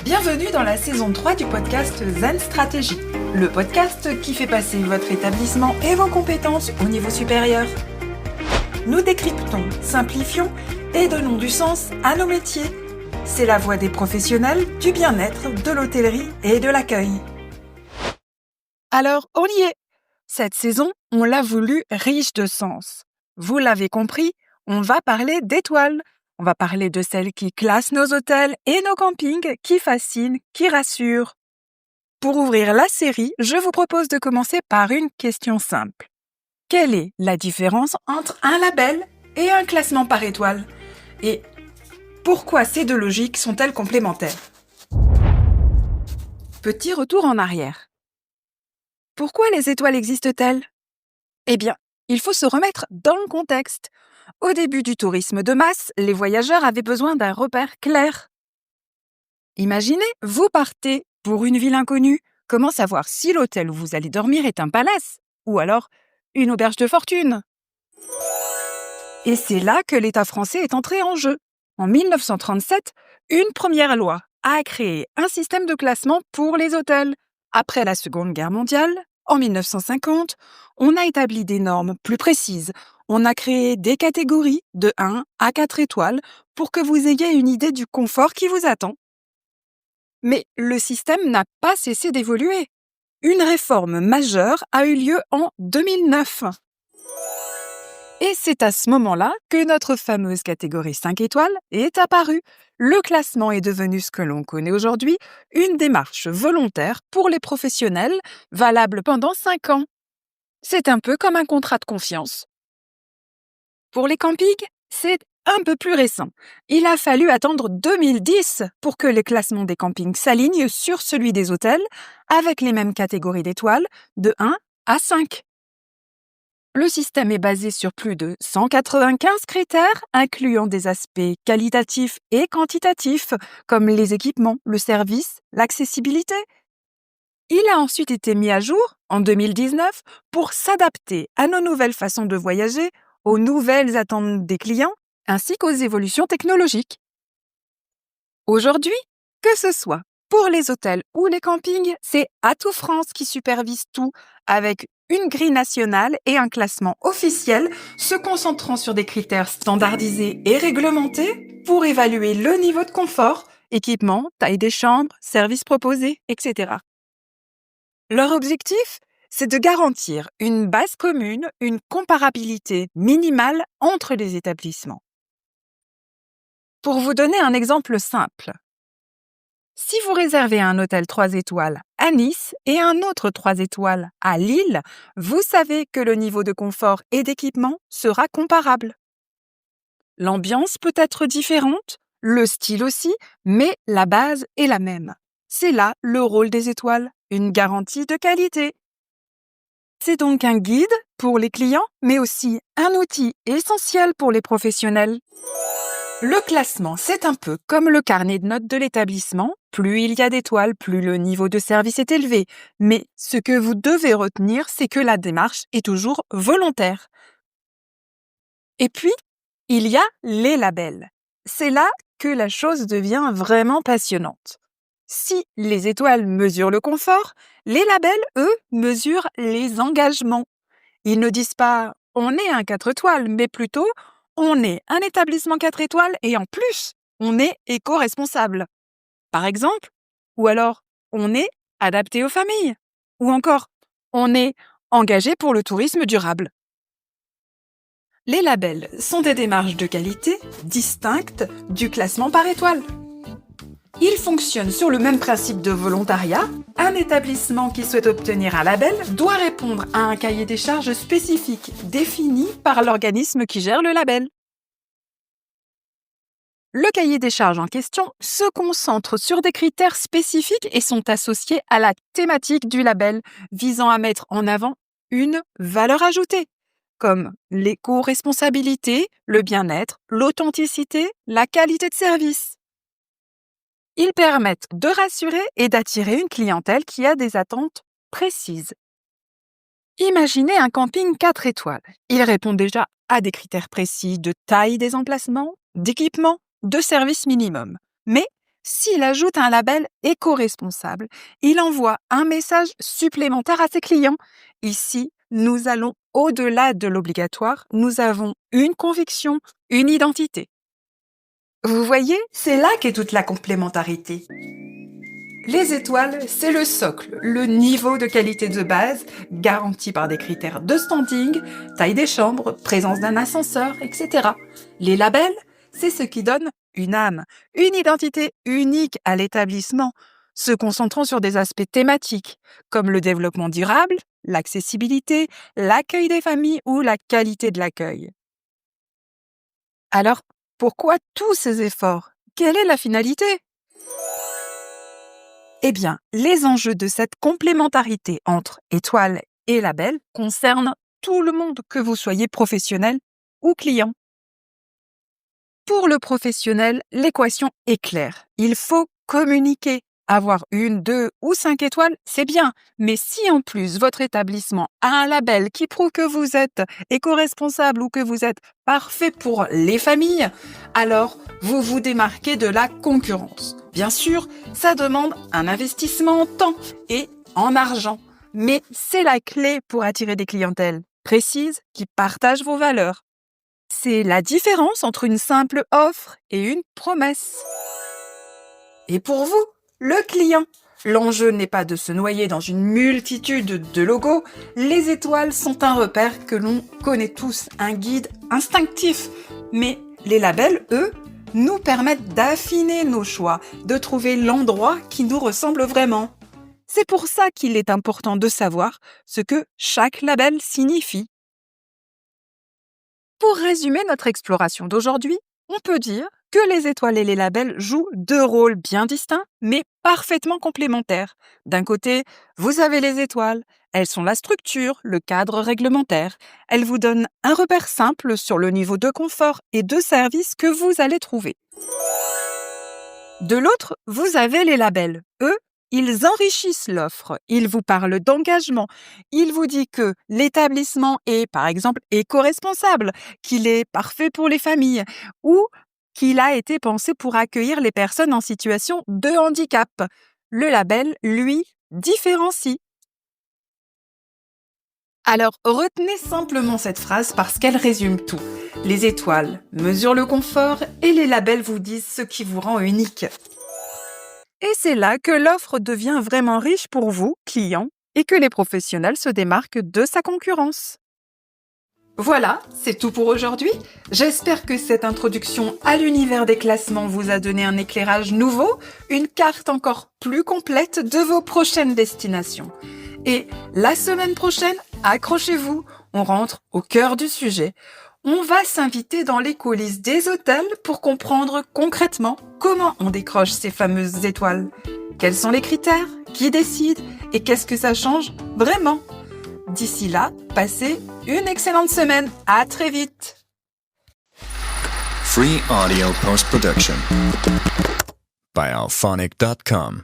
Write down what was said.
Bienvenue dans la saison 3 du podcast Zen Stratégie, le podcast qui fait passer votre établissement et vos compétences au niveau supérieur. Nous décryptons, simplifions et donnons du sens à nos métiers. C'est la voix des professionnels du bien-être, de l'hôtellerie et de l'accueil. Alors, on y est. Cette saison, on l'a voulu riche de sens. Vous l'avez compris, on va parler d'étoiles. On va parler de celles qui classent nos hôtels et nos campings, qui fascinent, qui rassurent. Pour ouvrir la série, je vous propose de commencer par une question simple. Quelle est la différence entre un label et un classement par étoile ? Et pourquoi ces deux logiques sont-elles complémentaires ? Petit retour en arrière. Pourquoi les étoiles existent-elles ? Eh bien, il faut se remettre dans le contexte. Au début du tourisme de masse, les voyageurs avaient besoin d'un repère clair. Imaginez, vous partez pour une ville inconnue. Comment savoir si l'hôtel où vous allez dormir est un palace ou alors une auberge de fortune ? Et c'est là que l'État français est entré en jeu. En 1937, une première loi a créé un système de classement pour les hôtels. Après la Seconde Guerre mondiale, en 1950, on a établi des normes plus précises. On a créé des catégories de 1 à 4 étoiles pour que vous ayez une idée du confort qui vous attend. Mais le système n'a pas cessé d'évoluer. Une réforme majeure a eu lieu en 2009. Et c'est à ce moment-là que notre fameuse catégorie 5 étoiles est apparue. Le classement est devenu ce que l'on connaît aujourd'hui, une démarche volontaire pour les professionnels, valable pendant 5 ans. C'est un peu comme un contrat de confiance. Pour les campings, c'est un peu plus récent. Il a fallu attendre 2010 pour que les classements des campings s'alignent sur celui des hôtels, avec les mêmes catégories d'étoiles, de 1 à 5. Le système est basé sur plus de 195 critères, incluant des aspects qualitatifs et quantitatifs, comme les équipements, le service, l'accessibilité. Il a ensuite été mis à jour, en 2019, pour s'adapter à nos nouvelles façons de voyager, aux nouvelles attentes des clients, ainsi qu'aux évolutions technologiques. Aujourd'hui, que ce soit pour les hôtels ou les campings, c'est Atout France qui supervise tout, avec une grille nationale et un classement officiel se concentrant sur des critères standardisés et réglementés pour évaluer le niveau de confort, équipement, taille des chambres, services proposés, etc. Leur objectif, c'est de garantir une base commune, une comparabilité minimale entre les établissements. Pour vous donner un exemple simple, si vous réservez un hôtel 3 étoiles à Nice et un autre 3 étoiles à Lille, vous savez que le niveau de confort et d'équipement sera comparable. L'ambiance peut être différente, le style aussi, mais la base est la même. C'est là le rôle des étoiles, une garantie de qualité. C'est donc un guide pour les clients, mais aussi un outil essentiel pour les professionnels. Le classement, c'est un peu comme le carnet de notes de l'établissement. Plus il y a d'étoiles, plus le niveau de service est élevé. Mais ce que vous devez retenir, c'est que la démarche est toujours volontaire. Et puis, il y a les labels. C'est là que la chose devient vraiment passionnante. Si les étoiles mesurent le confort, les labels, eux, mesurent les engagements. Ils ne disent pas « on est un 4 étoiles », mais plutôt « on est un établissement 4 étoiles et en plus, on est éco-responsable ». Par exemple, ou alors « on est adapté aux familles » ou encore « on est engagé pour le tourisme durable ». Les labels sont des démarches de qualité distinctes du classement par étoile. Ils fonctionnent sur le même principe de volontariat. Un établissement qui souhaite obtenir un label doit répondre à un cahier des charges spécifique défini par l'organisme qui gère le label. Le cahier des charges en question se concentre sur des critères spécifiques et sont associés à la thématique du label, visant à mettre en avant une valeur ajoutée, comme l'éco-responsabilité, le bien-être, l'authenticité, la qualité de service. Ils permettent de rassurer et d'attirer une clientèle qui a des attentes précises. Imaginez un camping 4 étoiles. Il répond déjà à des critères précis de taille des emplacements, d'équipement, de service minimum. Mais S'il ajoute un label éco-responsable, il envoie un message supplémentaire à ses clients. Ici, nous allons au-delà de l'obligatoire. Nous avons une conviction, une identité. Vous voyez, c'est là qu'est toute la complémentarité. Les étoiles, c'est le socle, le niveau de qualité de base, garanti par des critères de standing, taille des chambres, présence d'un ascenseur, etc. Les labels, c'est ce qui donne une âme, une identité unique à l'établissement, se concentrant sur des aspects thématiques, comme le développement durable, l'accessibilité, l'accueil des familles ou la qualité de l'accueil. Alors, pourquoi tous ces efforts? Quelle est la finalité? Eh bien, les enjeux de cette complémentarité entre étoiles et labels concernent tout le monde, que vous soyez professionnel ou client. Pour le professionnel, l'équation est claire. Il faut communiquer. Avoir 1, 2 ou 5 étoiles, c'est bien. Mais si en plus votre établissement a un label qui prouve que vous êtes éco-responsable ou que vous êtes parfait pour les familles, alors vous vous démarquez de la concurrence. Bien sûr, ça demande un investissement en temps et en argent. Mais c'est la clé pour attirer des clientèles précises qui partagent vos valeurs. C'est la différence entre une simple offre et une promesse. Et pour vous, le client, l'enjeu n'est pas de se noyer dans une multitude de logos. Les étoiles sont un repère que l'on connaît tous, un guide instinctif. Mais les labels, eux, nous permettent d'affiner nos choix, de trouver l'endroit qui nous ressemble vraiment. C'est pour ça qu'il est important de savoir ce que chaque label signifie. Pour résumer notre exploration d'aujourd'hui, on peut dire que les étoiles et les labels jouent 2 rôles bien distincts, mais parfaitement complémentaires. D'un côté, vous avez les étoiles. Elles sont la structure, le cadre réglementaire. Elles vous donnent un repère simple sur le niveau de confort et de service que vous allez trouver. De l'autre, vous avez les labels. Eux, ils enrichissent l'offre, ils vous parlent d'engagement, ils vous disent que l'établissement est, par exemple, éco-responsable, qu'il est parfait pour les familles ou qu'il a été pensé pour accueillir les personnes en situation de handicap. Le label, lui, différencie. Alors, retenez simplement cette phrase parce qu'elle résume tout. Les étoiles mesurent le confort et les labels vous disent ce qui vous rend unique. Et c'est là que l'offre devient vraiment riche pour vous, clients, et que les professionnels se démarquent de sa concurrence. Voilà, c'est tout pour aujourd'hui. J'espère que cette introduction à l'univers des classements vous a donné un éclairage nouveau, une carte encore plus complète de vos prochaines destinations. Et la semaine prochaine, accrochez-vous, on rentre au cœur du sujet. On va s'inviter dans les coulisses des hôtels pour comprendre concrètement comment on décroche ces fameuses étoiles. Quels sont les critères? Qui décide? Et qu'est-ce que ça change vraiment? D'ici là, passez une excellente semaine. À très vite. Free audio post-production by alphonic.com